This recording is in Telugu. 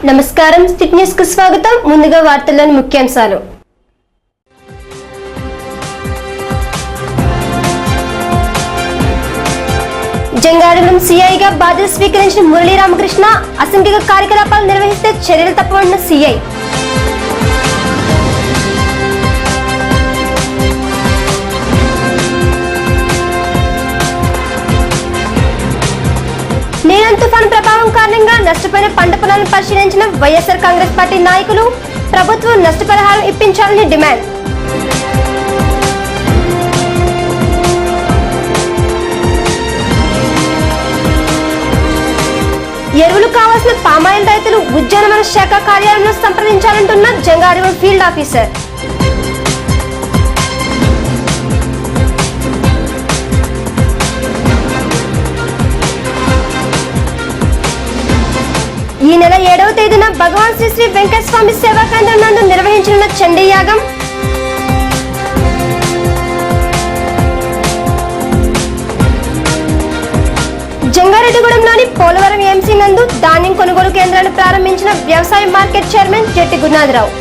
నమస్కారం స్టిక్ న్యూస్ కు స్వాగతం. ముందుగా వార్తల్లోని ముఖ్యాంశాలు. జంగారెడ్డి సిఐగా బాధ్యత స్వీకరించిన మురళీ రామకృష్ణ అసంఖ్యాక కార్యకలాపాలు నిర్వహిస్తే చర్యలు తప్పవన్న సిఐ. నీలం తుఫాను ప్రభావం కారణంగా నష్టపోయిన పంట పొలాలను పరిశీలించిన వైఎస్ఆర్ కాంగ్రెస్ పార్టీ నాయకులు ప్రభుత్వం నష్టపరిహారం ఇప్పించాలని డిమాండ్. ఎరువులు కావాల్సిన పామాయిల్ రైతులు ఉద్యానవన శాఖ కార్యాలయంలో సంప్రదించాలంటున్న జంగారెడ్డి ఫీల్డ్ ఆఫీసర్. ఈ నెల 7వ తేదీన భగవాన్ శ్రీ శ్రీ వెంకట స్వామి సేవా కేంద్రం నందు నిర్వహించనున్న చండీ యాగం. జంగారెడ్డిగూడెంలోని పోలవరం ఎంసీ నందు ధాన్యం కొనుగోలు కేంద్రాన్ని ప్రారంభించిన వ్యవసాయ మార్కెట్ చైర్మన్ జెట్టి గురునాథరావు.